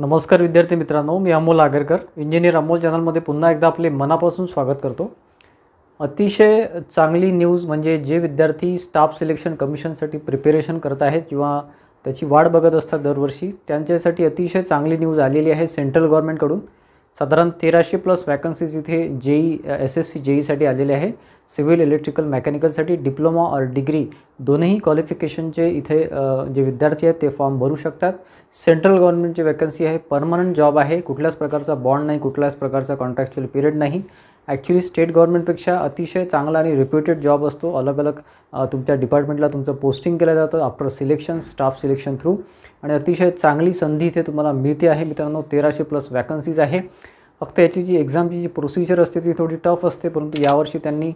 नमस्कार विद्यार्थी मित्रांनो, मी अमोल आगरकर इंजिनियर अमोल चॅनलमध्ये पुन्हा एकदा आपले मनापासून स्वागत करतो। अतिशय चांगली न्यूज म्हणजे जे विद्यार्थी स्टाफ सिलेक्शन कमिशनसाठी प्रिपरेशन करत आहेत किंवा त्याची वाट बघत असतात दरवर्षी, त्यांच्यासाठी अतिशय चांगली न्यूज आलेली आहे सेंट्रल गव्हर्नमेंटकडून। साधारण 1300+ वॅकन्सीज इथे जेई एसएससी जेईसाठी आलेले आहे। सिव्हिल इलेक्ट्रिकल मेकॅनिकलसाठी डिप्लोमा और डिग्री दोन्ही क्वालिफिकेशनचे इथे जे विद्यार्थी आहेत ते फॉर्म भरू शकतात। सेंट्रल गव्हर्नमेंटची वॅकन्सी आहे, परमनंट जॉब आहे, कुठल्याच प्रकारचा बॉन्ड नाही, कुठल्याच प्रकारचा कॉन्ट्रॅक्च्युअल पिरियड नाही। ॲक्च्युअली स्टेट गव्हर्नमेंटपेक्षा अतिशय चांगला आणि रिप्युटेड जॉब असतो। अलग अलग तुमच्या डिपार्टमेंटला तुमचं पोस्टिंग केलं जातं after selection, staff selection through, आणि अतिशय चांगली संधी इथे तुम्हाला मिळते आहे मित्रांनो। 1300+ वॅकन्सीज आहे। फक्त याची जी एक्झामची जी प्रोसिजर असते ती थोडी टफ असते, परंतु यावर्षी त्यांनी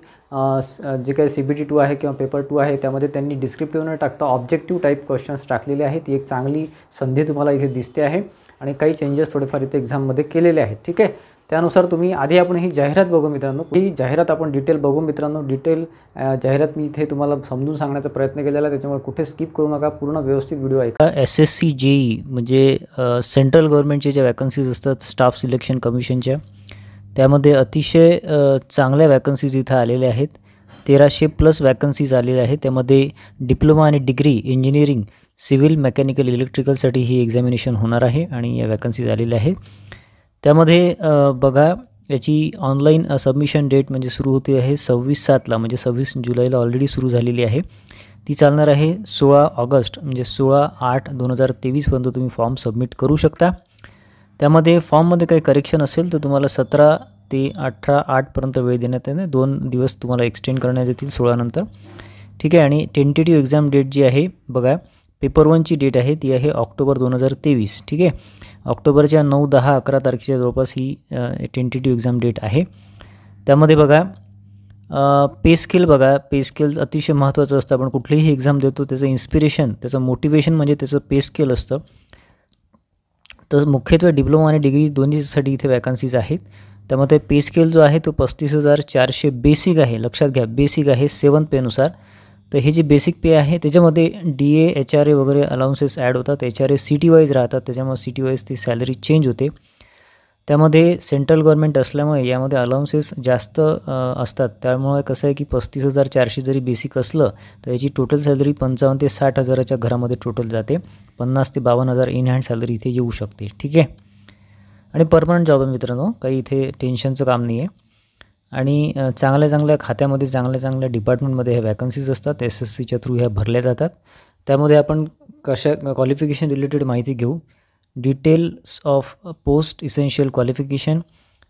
जे काही CBT 2 आहे किंवा पेपर 2 आहे त्यामध्ये त्यांनी डिस्क्रिप्टिव्ह न टाकता ऑब्जेक्टिव्ह टाईप क्वेश्चन्स टाकलेले आहेत। ती एक चांगली संधी तुम्हाला इथे दिसते आहे आणि काही चेंजेस थोडेफार इथे एक्झाममध्ये केलेले आहेत। ठीक आहे, त्यानुसार तुम्ही आधी आपण ही जाहिरात बघू मित्रांनो। ही जाहिरात आपण डिटेल बघू मित्रांनो। डिटेल जाहिरात मी इथे तुम्हाला समजून सांगण्याचा प्रयत्न केलेला आहे, त्याच्यामुळे कुठे स्किप करू नका, पूर्ण व्यवस्थित व्हिडिओ ऐका। SSC जेई म्हणजे सेंट्रल गव्हर्नमेंटचे जे वॅकन्सीज असतात स्टाफ सिलेक्शन कमिशनच्या, त्यामध्ये अतिशय चांगल्या वॅकन्सीज इथं आलेल्या आहेत। 1300+ वॅकन्सीज आलेल्या आहेत। त्यामध्ये डिप्लोमा आणि डिग्री इंजिनिअरिंग, सिव्हिल, मेकॅनिकल, इलेक्ट्रिकलसाठी ही एक्झामिनेशन होणार आहे आणि या वॅकन्सीज आलेल्या आहेत। त्यामध्ये बघा, याची ऑनलाईन सबमिशन डेट म्हणजे सुरू होते आहे 26/7ला, म्हणजे 26 जुलैला ऑलरेडी सुरू झालेली आहे। ती चालणार आहे 16 ऑगस्ट म्हणजे 16/8/2023 तुम्ही फॉर्म सबमिट करू शकता। त्यामध्ये फॉर्ममध्ये काही करेक्शन असेल तर तुम्हाला 17 ते 18/8 वेळ देण्यात येते। 2 दिवस तुम्हाला एक्सटेंड करण्यात येतील 16 नंतर। ठीक आहे, आणि टेंटेटिव्ह एक्झाम डेट जी आहे बघा, पेपर 1ची डेट आहे ती आहे ऑक्टोबर 2023। ठीक आहे, ऑक्टोबरच्या 9, 10, 11 तारखेच्या जवळपास ही टेंटेटिव्ह एक्झाम डेट आहे। त्यामध्ये बघा पे स्केल बघा, पे स्केल अतिशय महत्त्वाचं असतं। आपण कुठलीही एक्झाम देतो त्याचं इन्स्पिरेशन, त्याचं मोटिवेशन म्हणजे त्याचं पे स्केल असतं। तर मुख्यत्वे डिप्लोमा आणि डिग्री दोन्हीसाठी इथे वॅकन्सीज आहेत। त्यामध्ये पे स्केल जो आहे तो 35,400 बेसिक आहे, लक्षात घ्या बेसिक आहे 7th पेनुसार। तर हे जे बेसिक पे आहे त्याच्यामध्ये DA HRA वगैरे अलाउन्सेस ॲड होतात। HRA सिटी वाईज राहतात, त्याच्यामुळे सिटी वाईज ती सॅलरी चेंज होते। त्यामध्ये सेंट्रल गव्हर्नमेंट असल्यामुळे यामध्ये अलाउन्सेस जास्त असतात। त्यामुळे कसं आहे की 35,400 जरी बेसिक असलं तर याची टोटल सॅलरी 55,000 ते 60,000च्या घरामध्ये टोटल जाते। 50,000 ते 52,000 इन हँड सॅलरी इथे येऊ शकते। ठीक आहे, आणि परमनंट जॉब आहे मित्रांनो, काही इथे टेन्शनचं काम नाही आहे। आणि चांगल्या खात्यामध्ये, चांगल्या डिपार्टमेंटमध्ये ह्या वॅकन्सीज असतात। SSCच्या थ्रू ह्या भरल्या जातात। त्यामध्ये आपण कशा क्वालिफिकेशन रिलेटेड माहिती घेऊ। Details of post essential qualification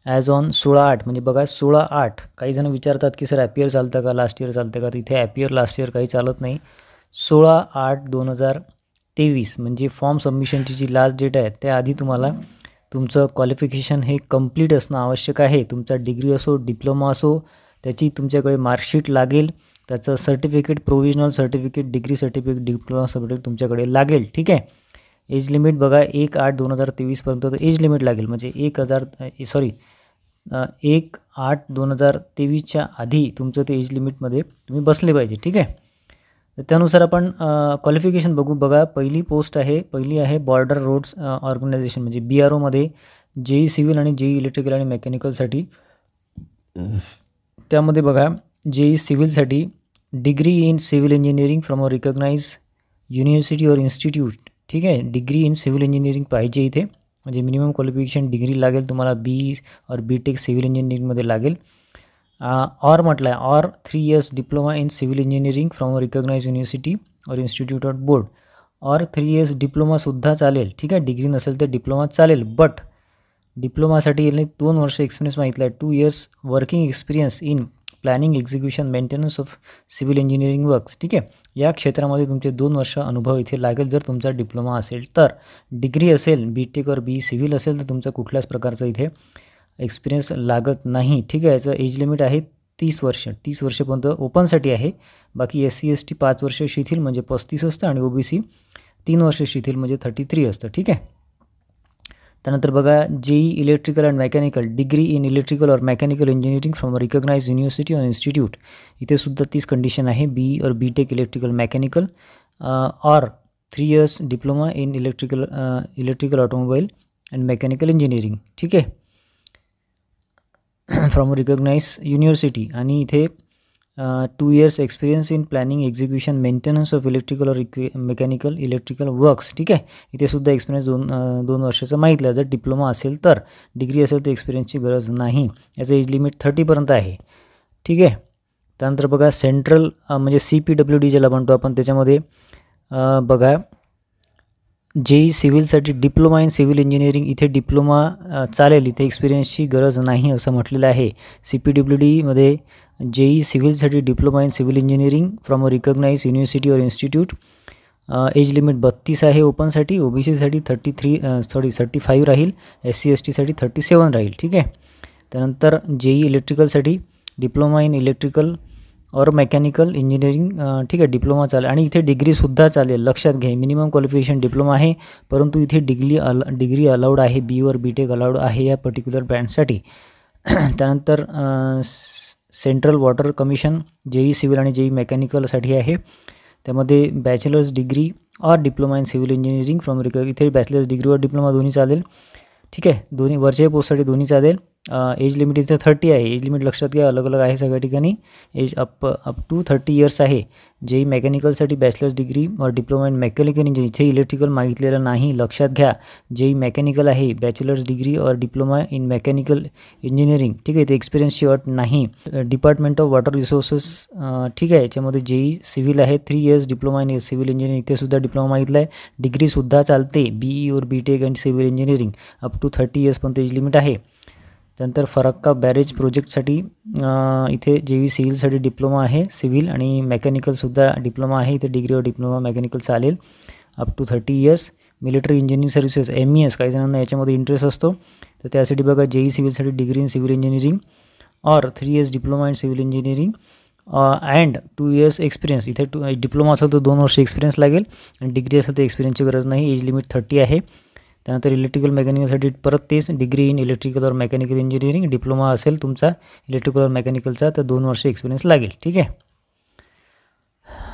as on 16/8 म्हणजे बघा 16/8। काही जण विचारतात की सर ॲपियर चालतं का, लास्ट इयर चालतं का? तिथे ॲपियर लास्ट इयर काही चालत नाही। 16/8/2023 म्हणजे फॉर्म सबमिशनची जी लास्ट डेट आहे त्याआधी तुम्हाला तुमचं क्वालिफिकेशन हे कंप्लीट असणं आवश्यक आहे। तुमचा डिग्री असो, डिप्लोमा असो, त्याची तुमच्याकडे मार्कशीट लागेल, त्याचं certificate, provisional certificate, degree certificate, diploma certificate तुमच्याकडे लागेल। ठीक आहे, एज लिमिट बघा 1/8/2023 एज लिमिट लागेल, म्हणजे 1/8/2023च्या आधी तुमचं ते एज लिमिटमध्ये तुम्ही बसले पाहिजे। ठीक आहे, तर त्यानुसार आपण क्वालिफिकेशन बघू। बघा, पहिली आहे बॉर्डर रोड्स ऑर्गनायझेशन म्हणजे BROमध्ये जेई सिव्हिल आणि जेई इलेक्ट्रिकल आणि मेकॅनिकलसाठी। त्यामध्ये बघा जेई सिव्हिलसाठी degree in civil engineering from a recognise university और इन्स्टिट्यूट। ठीक आहे, डिग्री इन सिव्हिल इंजिनिअरिंग पाहिजे इथे, म्हणजे मिनिमम क्वालिफिकेशन डिग्री लागेल तुम्हाला BE और BTech सिव्हिल इंजिनिअरिंगमध्ये लागेल। और म्हटलं आहे और 3 years diploma in civil engineering from a recognise university और इन्स्टिट्यूट ऑफ बोर्ड, और 3 years डिप्लोमासुद्धा चालेल। ठीक आहे, डिग्री नसेल तर डिप्लोमा चालेल, बट डिप्लोमासाठी 2 वर्ष एक्सपिरियन्स मागितला आहे। 2 years working experience in planning, execution, maintenance of civil engineering works. ठीक आहे, या क्षेत्रामध्ये तुमचे 2 वर्ष अनुभव इथे लागेल जर तुमचा डिप्लोमा असेल तर। डिग्री असेल, BTech और BE सिव्हिल असेल तर तुमचा कुठल्याच प्रकारचा इथे एक्सपिरियन्स लागत नाही। ठीक आहे, याचं एज लिमिट आहे 30 वर्ष। 30 वर्षापर्यंत ओपनसाठी आहे, बाकी SC ST 5 वर्ष शिथिल म्हणजे 35 असतं, आणि OBC 3 वर्ष शिथिल म्हणजे 33 असतं। ठीक आहे, त्यानंतर बघा JE electrical and mechanical, degree in electrical और mechanical engineering from a recognise university और इन्स्टिट्यूट। इथे सुद्धा 30 कंडिशन आहे, BE और BTech इलेक्ट्रिकल मेकॅनिकल, और 3 years diploma in electrical automobile and mechanical engineering, ठीक आहे, फ्रॉम रिकॉग्नाइज युनिव्हर्सिटी. आणि इथे 2 years experience in planning, execution, maintenance of electrical और मेकॅनिकल इलेक्ट्रिकल वर्क्स, ठीक आहे. इथे सुद्धा एक्सपिरियन्स 2 वर्षाचा मागितला. जर डिप्लोमा असेल तर, डिग्री असेल तर एक्सपिरियन्सची गरज नाही. याचं एज लिमिट 30पर्यंत आहे, ठीक आहे. त्यानंतर बघा सेंट्रल म्हणजे CPWD ज्याला म्हणतो आपण, त्याच्यामध्ये बघा JEE सिव्हिलसाठी डिप्लोमा इन सिव्हिल इंजिनिअरिंग, इथे डिप्लोमा चालेल, इथे एक्सपिरियन्सची गरज नाही असं म्हटलेलं आहे. CPWDमध्ये JEE सिव्हिलसाठी diploma in civil engineering from a recognise university और इन्स्टिट्यूट. एज लिमिट 32 आहे ओपनसाठी, OBCसाठी 35 राहील, SC STसाठी 37 राहील, ठीक आहे. त्यानंतर JEE इलेक्ट्रिकलसाठी डिप्लोमा इन इलेक्ट्रिकल और मेकॅनिकल इंजिनिअरिंग, ठीक आहे, डिप्लोमा चालेल. आणि इथे डिग्रीसुद्धा चालेल. लक्षात घ्या, मिनिमम क्वालिफिकेशन डिप्लोमा आहे, परंतु इथे डिग्री अलाउड आहे, BE और BTech अलाउड आहे या पर्टिक्युलर ब्रँडसाठी. त्यानंतर central water commission JEE civil आणि JEE मेकॅनिकलसाठी आहे. त्यामध्ये बॅचलर्स डिग्री और diploma in civil engineering from इथे बॅचलर्स डिग्री और डिप्लोमा दोन्ही चालेल, ठीक आहे. दोन्ही वरच्या पोस्टसाठी दोन्ही चालेल. एज लिमिट इथे 30 आहे. एज लिमिट लक्षात घ्या, अलग अलग आहे सगळ्या ठिकाणी. एज अप टू 30 इयर्स आहे. JEE मेकॅनिकलसाठी बॅचलर्स डिग्री और डिप्लोमा इन मेकॅनिकल इंजिनिअरिंग, इथे इलेक्ट्रिकल मागितलेलं नाही, लक्षात घ्या. JEE मेकॅनिकल आहे, बॅचलर्स डिग्री और डिप्लोमा इन मेकॅनिकल इंजिनिअरिंग, ठीक आहे. इथे एक्सपिरियन्सची अट नाही. डिपार्टमेंट ऑफ वॉटर रिसोर्सेस, ठीक आहे, याच्यामध्ये JEE सिव्हिल आहे, 3 years diploma in civil engineering, इथेसुद्धा डिप्लोमा मागितला आहे. डिग्रीसुद्धा चालते, BE और BTech and civil engineering, up to 30 years पण एज लिमिट आहे. त्यानंतर फरक्का बॅरेज प्रोजेक्टसाठी इथे JEE सिव्हिलसाठी डिप्लोमा आहे, सिव्हिल आणि मेकॅनिकलसुद्धा डिप्लोमा आहे. इथे डिग्री और डिप्लोमा मेकॅनिकल चालेल, up to 30 years. Military engineering services MES, काही जणांना याच्यामध्ये इंटरेस्ट असतो, तर त्यासाठी बघा JEE सिव्हिलसाठी डिग्री इन सिव्हिल इंजिनिअरिंग और 3 years diploma in civil engineering and 2 years experience. इथे डिप्लोमा असेल तर 2 वर्ष एक्सपिरियन्स लागेल आणि डिग्री असेल तर एक्सपिरियन्सची गरज नाही. एज लिमिट 30 आहे. त्यानंतर इलेक्ट्रिकल मेकॅनिकलसाठी परत तेच, डिग्री इन इलेक्ट्रिकल और मेकॅनिकल इंजिनिअरिंग. डिप्लोमा असेल तुमचा इलेक्ट्रिकल और मेकॅनिकलचा तर 2 वर्ष एक्सपिरियन्स लागेल, ठीक आहे.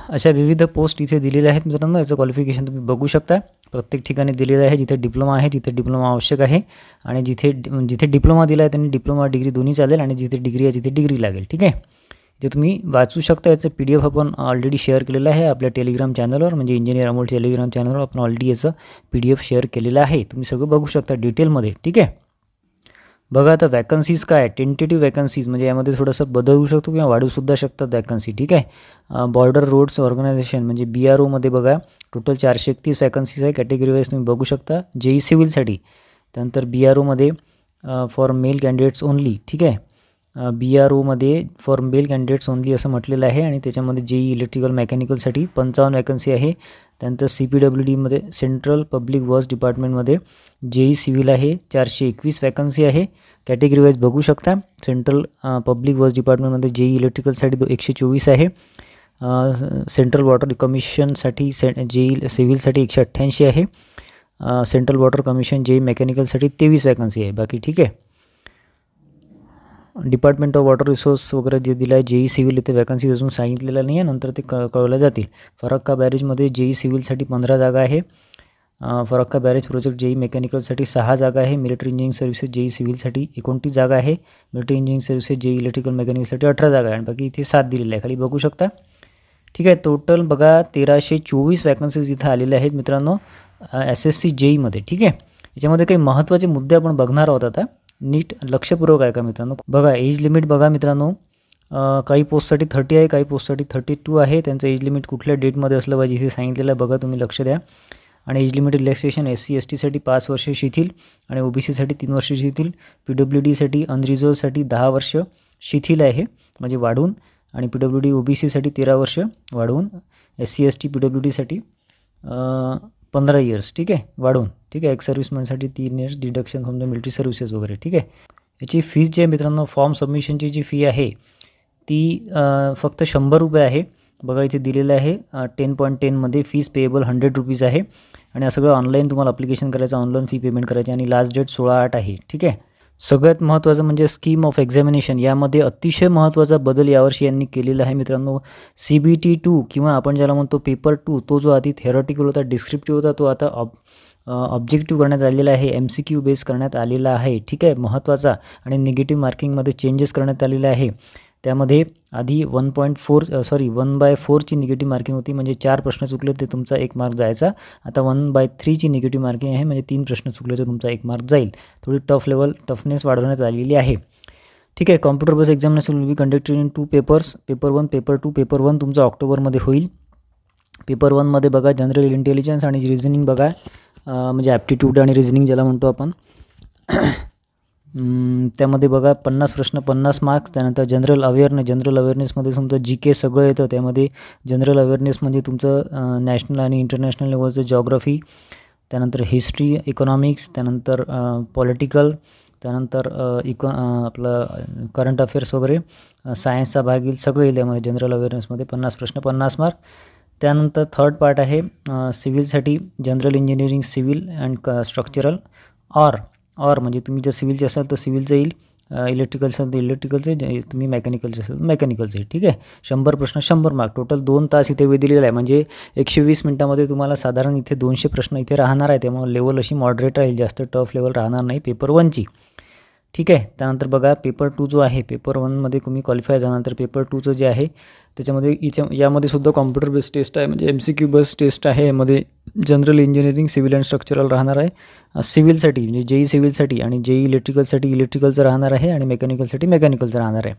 अशा विविध पोस्ट इथे दिलेल्या आहेत मित्रांनो. याचं क्वालिफिकेशन तुम्ही बघू शकता. प्रत्येक ठिकाणी दिलेलं आहे. जिथे डिप्लोमा आहे तिथे डिप्लोमा आवश्यक आहे आणि जिथे डिप्लोमा दिला आहे त्यांनी डिप्लोमा डिग्री दोन्ही चालेल आणि जिथे डिग्री आहे तिथे डिग्री लागेल, ठीक आहे. इथे तुम्ही वाचू शकता. याचं PDF आपण ऑलरेडी शेअर केलेलं आहे आपल्या टेलिग्राम चॅनलवर, म्हणजे इंजिनियर अमोल टेलिग्राम चॅनलवर आपण ऑलरेडी याचं PDF शेअर केलेलं आहे. तुम्ही सगळं बघू शकता डिटेलमध्ये, ठीक आहे. बघा आता वॅकन्सीज काय, टेंटेटिव्ह वॅकन्सीज म्हणजे यामध्ये थोडंसं बदलू शकतो किंवा वाढूसुद्धा शकतात वॅकन्सी, ठीक आहे. बॉर्डर रोड्स ऑर्गनायझेशन म्हणजे BROमध्ये बघा टोटल 431 वॅकन्सीज आहे. कॅटेगरी वाईज तुम्ही बघू शकता. JEE सिव्हिलसाठी, त्यानंतर BROमध्ये फॉर मेल कॅन्डिडेट्स ओनली, ठीक आहे. BROमध्ये फॉर मेल कॅन्डिडेट्स ओनली असं म्हटलेलं आहे आणि त्याच्यामध्ये JEE इलेक्ट्रिकल मेकॅनिकलसाठी 55 वॅकन्सी आहे. त्यानंतर CPWDमध्ये सेंट्रल पब्लिक वर्क्स डिपार्टमेंटमध्ये JEE सिव्हिल आहे, 421 वॅकन्सी आहे. कॅटेगरी वाईज बघू शकता. सेंट्रल पब्लिक वर्क्स डिपार्टमेंटमध्ये JEE इलेक्ट्रिकलसाठी 124 आहे. सेंट्रल वॉटर कमिशनसाठी JEE सिव्हिलसाठी 188 आहे. Central water commission JEE मेकॅनिकलसाठी 23 vacancy आहे बाकी, ठीक आहे. डिपार्टमेंट ऑफ वॉटर रिसोर्स वगैरे जे दिलं आहे JEE सिव्हिल, इथे वॅकन्सी अजून सांगितलेलं नाही आहे, नंतर ते कळवल्या जातील. फरक्का बॅरेजमध्ये JEE सिव्हिलसाठी 15 जागा आहे. फरक्का बॅरेज प्रोजेक्ट JEE मेकॅनिकलसाठी 6 जागा आहे. मिलिटरी इंजिनिअरिंग सर्व्हिसेस JEE सिव्हिलसाठी 29 जागा आहे. Military engineering services JEE electrical मेकॅनिकलसाठी 18 जागा आहे आणि बाकी इथे 7 दिलेले आहे, खाली बघू शकता, ठीक आहे. टोटल बघा 1324 वॅकन्सीज इथं आलेल्या आहेत मित्रांनो SSC JEEमध्ये, ठीक आहे. याच्यामध्ये काही महत्त्वाचे मुद्दे आपण बघणार आहोत आता. नीट लक्षपूर्वक आहे का मित्रांनो. बघा एज लिमिट बघा मित्रांनो, काही पोस्टसाठी 30 आहे, काही पोस्टसाठी 32 आहे. त्यांचं एज लिमिट कुठल्या डेटमध्ये असलं पाहिजे इथे सांगितलेलं आहे, बघा तुम्ही लक्ष द्या. आणि एज लिमिट रिलॅक्सेशन SC STसाठी 5 वर्ष शिथिल आणि OBCसाठी 3 वर्ष शिथिल. PWDसाठी अनरिझर्वसाठी 10 वर्ष शिथिल आहे म्हणजे वाढून, आणि PWD OBCसाठी 13 वर्ष वाढवून. SC ST PWDसाठी 15 इयर्स, ठीक आहे, वाढवून, ठीक आहे. एक्स सर्व्हिसमॅनसाठी 3 years deduction from the military services वगैरे, ठीक आहे. याची फीज जी आहे मित्रांनो, फॉर्म सबमिशनची जी फी आहे ती फक्त 100 रुपये आहे. बघा इथे दिलेलं आहे 10.10मध्ये फीज पेएबल 100 रुपीज आहे आणि सगळं ऑनलाईन तुम्हाला अप्लिकेशन करायचं, ऑनलाईन फी पेमेंट करायची आणि लास्ट डेट 16/8 आहे, ठीक आहे. सगळ्यात महत्त्वाचं म्हणजे स्कीम ऑफ एक्झामिनेशन, यामध्ये अतिशय महत्त्वाचा बदल यावर्षी यांनी केलेला आहे मित्रांनो. CBT 2 किंवा आपण ज्याला म्हणतो पेपर 2, तो जो आधी थेरॉटिकल होता, डिस्क्रिप्टिव्ह होता, तो आता ऑब्जेक्टिव्ह करण्यात आलेला आहे, MCQ बेस करण्यात आलेला आहे. ठीक आहे, महत्त्वाचा. आणि निगेटिव्ह मार्किंगमध्ये चेंजेस करण्यात आलेले आहे. त्यामध्ये आधी 1/4ची निगेटिव्ह मार्किंग होती, म्हणजे 4 प्रश्न चुकले ते तुमचा 1 मार्क जायचा. आता 1/3ची निगेटिव्ह मार्किंग आहे, म्हणजे 3 प्रश्न चुकले तर तुमचा 1 मार्क जाईल. थोडी टफनेस वाढवण्यात आलेली आहे. ठीक आहे, computer based examination will be conducted in 2 papers, paper 1, paper 2. Paper 1 तुमचा ऑक्टोबरमध्ये होईल. पेपर 1मध्ये बघा जनरल इंटेलिजन्स आणि रिझनिंग बघा, म्हणजे ॲप्टिट्यूड आणि रिझनिंग ज्याला म्हणतो आपण. त्यामध्ये बघा 50 प्रश्न 50 मार्क्स. त्यानंतर जनरल अवेअरनेसमध्ये तुमचं GK सगळं येतं. त्यामध्ये जनरल अवेअरनेस म्हणजे तुमचं नॅशनल आणि इंटरनॅशनल लेवलचं जॉग्राफी, त्यानंतर हिस्ट्री, इकॉनॉमिक्स, त्यानंतर पॉलिटिकल, त्यानंतर आपलं करंट अफेअर्स वगैरे, सायन्सचा भाग येईल, सगळं येईल यामध्ये जनरल अवेअरनेसमध्ये. 50 प्रश्न 50 मार्क. त्यानंतर थर्ड पार्ट आहे सिव्हिलसाठी general engineering, civil and structural. Or म्हणजे तुम्ही जर सिव्हिलचे असाल तर सिव्हिलचं येईल, इलेक्ट्रिकल असेल तर इलेक्ट्रिकलचे, तुम्ही मेकॅनिकलचे असेल तर मेकॅनिकलचे. ठीक आहे, 100 प्रश्न 100 मार्क. टोटल 2 तास इथे वेळ दिलेला आहे, म्हणजे 120 मिनिटामध्ये तुम्हाला साधारण इथे 200 प्रश्न इथे राहणार आहे. त्यामुळे लेवल अशी मॉडरेट राहील, जास्त टफ लेवल राहणार नाही पेपर 1ची. ठीक आहे, त्यानंतर बघा पेपर 2 जो आहे, पेपर 1मध्ये तुम्ही क्वालिफाय झाल्यानंतर पेपर 2चं जे आहे त्याच्यामध्ये यामध्ये सुद्धा कॉम्प्युटर बेस्ड टेस्ट आहे, म्हणजे MCQ बेस्ड टेस्ट आहे. यामध्ये general engineering, civil and structural राहणार आहे. सिव्हिलसाठी म्हणजे JEE सिव्हिलसाठी आणि JEE इलेक्ट्रिकलसाठी इलेक्ट्रिकलचं राहणार आहे आणि मेकॅनिकलसाठी मेकॅनिकलचं राहणार आहे.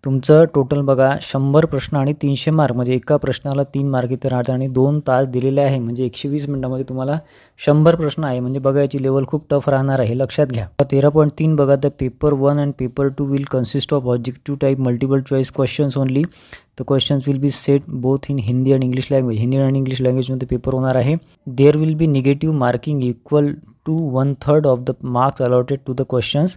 तुमचं टोटल बघा 100 प्रश्न आणि 300 मार्क, म्हणजे एका प्रश्नाला 3 मार्क इथे राहतात आणि 2 तास दिलेले आहे, म्हणजे 120 मिनिटामध्ये तुम्हाला 100 प्रश्न आहे. म्हणजे बघा याची लेवल खूप टफ राहणार आहे, हे लक्षात घ्या. 13.3 बघा, the paper 1 and paper 2 will consist of objective type multiple choice questions only. The questions will be set both in Hindi and English language. Hindi आणि इंग्लिश लँग्वेजमध्ये पेपर होणार आहे. There will be negative marking equal to 1/3 of the marks allotted to the questions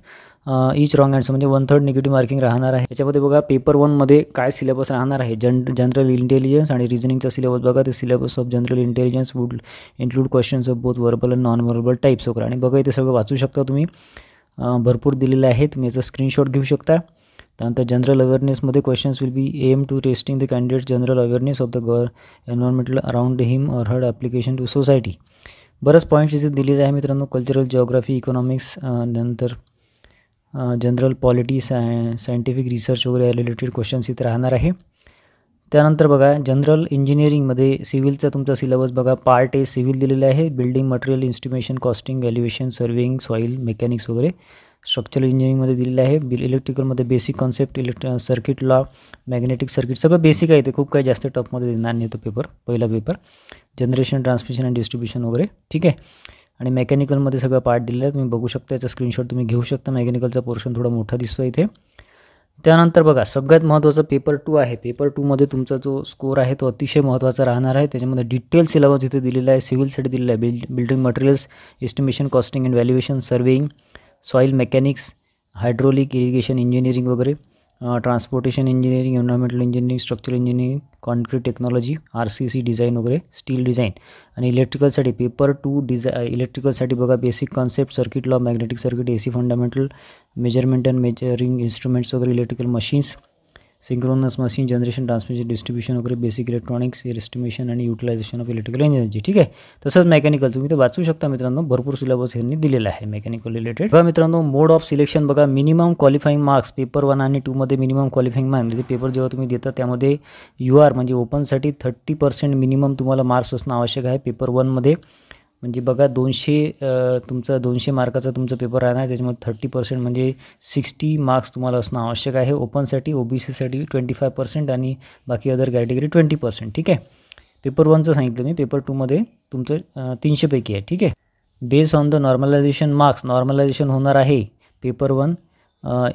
each wrong answer, म्हणजे 1/3 negative marking राहणार आहे. याच्यामध्ये बघा paper 1मध्ये काय सिलेबस राहणार आहे, जनरल इंटेलिजन्स आणि रिझनिंगचा सिलेबस बघा. ते syllabus of general intelligence would include questions of both verbal and non verbal types वगैरे. आणि बघा इथे सगळं वाचू शकता तुम्ही, भरपूर दिलेलं आहे, तुम्ही याचा स्क्रीनशॉट घेऊ शकता. त्यानंतर जनरल अवेअरनेसमध्ये questions will be aim to testing the candidate general awareness of the environmental around him और हर ॲप्लिकेशन टू सोसायटी. बरंच पॉईंट्स इथे दिलेले आहे मित्रांनो. कल्चरल, जिओग्राफी, इकॉनॉमिक्स, नंतर जनरल पॉलिटी, सायंटिफिक रिसर्च वगैरे रिलेटेड क्वेश्चन्स इथे राहणार आहे. त्यानंतर बघा जनरल इंजिनिअरिंगमध्ये सिव्हिलचा तुमचा सिलेबस बघा. पार्ट ए सिव्हिल दिलेला आहे, building material, estimation, costing, valuation, surveying, soil, mechanics वगैरे. स्ट्रक्चरल इंजिनिअरिंगमध्ये दिलेलं आहे. इलेक्ट्रिकलमध्ये basic concept, circuit law, magnetic circuit, सगळं बेसिक आहे. ते खूप काही जास्त टफमध्ये देणार नाही तो पेपर, पहिला paper. Generation, transmission and distribution वगैरे. ठीक आहे, आणि मेकॅनिकलमध्ये सगळं पार्ट दिलेलं आहे, तुम्ही बघू शकता. याचा स्क्रीनशॉट तुम्ही घेऊ शकता. मेकॅनिकलचा पोर्शन थोडा मोठा दिसतो इथे. त्यानंतर बघा सगळ्यात महत्त्वाचा पेपर 2 आहे. पेपर 2मध्ये तुमचा जो स्कोर आहे तो अतिशय महत्त्वाचा राहणार आहे. त्याच्यामध्ये डिटेल सिलेबस इथे दिलेला आहे. सिव्हिलसाठी दिलेला आहे, building materials, estimation, costing and valuation, surveying, soil mechanics, hydraulic, irrigation engineering वगैरे, transportation engineering, environmental engineering, structural engineering, concrete technology, RCC design वगैरे, स्टील डिझाईन. आणि इलेक्ट्रिकलसाठी पेपर 2 इलेक्ट्रिकलसाठी बघा basic concept, circuit law, magnetic circuit, AC fundamental, measurement and measuring instruments वगैरे, electrical machines, synchronous machine, generation, transmission, distribution वगैरे, basic electronics, estimation आणि utilisation of electrical energy. ठीक आहे, तसंच मेकॅनिकल तुम्ही ते वाचू शकता मित्रांनो. भरपूर सिलेबस यांनी दिलेला आहे मेकॅनिकल रिलेटेड. बघा मित्रांनो, मोड ऑफ सिलेक्शन बघा. मिनिमम क्वालिफाईंग मार्क्स पेपर 1 आणि 2मध्ये मिनिमम क्वालिफाईंग मार्क्स, म्हणजे पेपर जेव्हा तुम्ही देता त्यामध्ये UR म्हणजे ओपनसाठी 30% मिनिमम तुम्हाला मार्क्स असणं आवश्यक आहे पेपर 1मध्ये. म्हणजे बघा 200 मार्काचा तुमचा पेपर राहणार आहे, त्याच्यामध्ये 30% म्हणजे 60 मार्क्स तुम्हाला असणं आवश्यक आहे. ओपनसाठी, OBCसाठी 25% आणि बाकी अदर कॅटेगरी 20%. ठीक आहे, पेपर 1चं सांगितलं मी. पेपर 2मध्ये तुमचं 300 पैकी आहे. ठीक आहे, base on the normalisation marks, normalisation होणार आहे paper 1.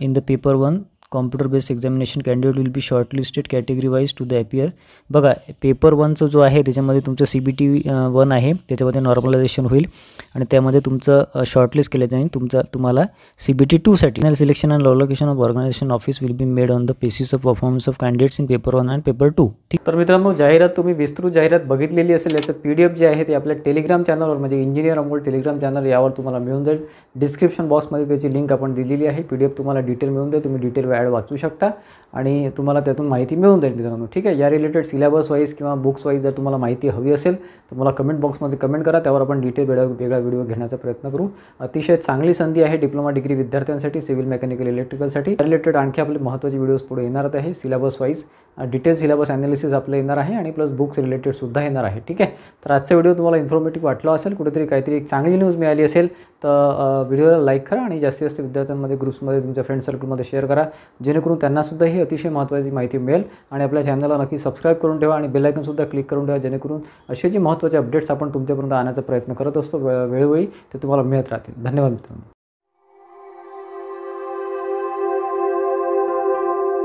In the paper 1 computer based examination candidate will be shortlisted category wise to the appear. बघा पेपर 1चं जो आहे त्याच्यामध्ये तुमचं CBT 1 आहे, त्याच्यामध्ये नॉर्मलायझेशन होईल आणि त्यामध्ये तुमचं शॉर्टलिस्ट केलं जाईल. तुम्हाला CBT 2साठी selection and allocation of organisation office will be made on the basis of performance of candidates in paper 1 and paper 2. ठीक, तर मित्रांनो जाहिरात तुम्ही विस्तृत जाहिरात बघितलेली असेल. याचं PDF जे आहे ते आपल्या टेलिग्राम चॅनलवर, म्हणजे इंजिनियर अमोल टेलिग्राम चॅनल, यावर तुम्हाला मिळून जाईल. डिस्क्रिप्शन बॉक्समध्ये त्याची लिंक आपण दिलेली आहे. PDF तुम्हाला डिटेल मिळून जाईल, तुम्ही डिटेल ॲड वाचू शकता. आणि तुम्हाला त्यातून माहिती मिळून जाईल मित्रांनो. ठीक आहे, या रिलेटेड सिलेबस वाईज किंवा बुक्स वाईज जर तुम्हाला माहिती हवी असेल तर मला कमेंट बॉक्समध्ये कमेंट करा, त्यावर आपण डिटेल वेगळा व्हिडिओ घेण्याचा प्रयत्न करू. अतिशय चांगली संधी आहे डिप्लोमा डिग्री विद्यार्थ्यांसाठी, सिव्हिल मेकॅनिकल इलेक्ट्रिकलसाठी. रिलेटेड आणखी आपले महत्त्वाचे व्हिडिओज पुढे येणार आहे. Syllabus wise detail syllabus analysis आपलं येणार आहे आणि प्लस बुक्स रिलेटेड सुद्धा येणार आहे. ठीक आहे, तर आजचा व्हिडिओ तुम्हाला इन्फॉर्मेटिव्ह वाटला असेल, कुठेतरी काहीतरी एक चांगली न्यूज मिळाली असेल तर व्हिडिओला लाईक करा आणि जास्तीत जास्त विद्यार्थ्यांमध्ये ग्रुप्समध्ये तुमच्या फ्रेंड सर्कलमध्ये शेअर करा, जेणेकरून त्यांनासुद्धा ही अतिशय महत्त्वाची माहिती मिळेल. आणि आपल्या चॅनलला नक्की सबस्क्राईब करून ठेवा आणि बेल आयकॉनसुद्धा क्लिक करून ठेवा, जेणेकरून असे जे महत्त्वाचे अपडेट्स आपण तुमच्यापर्यंत आणण्याचा प्रयत्न करत असतो वेळोवेळी ते तुम्हाला मिळत राहतील. धन्यवाद मित्रांनो.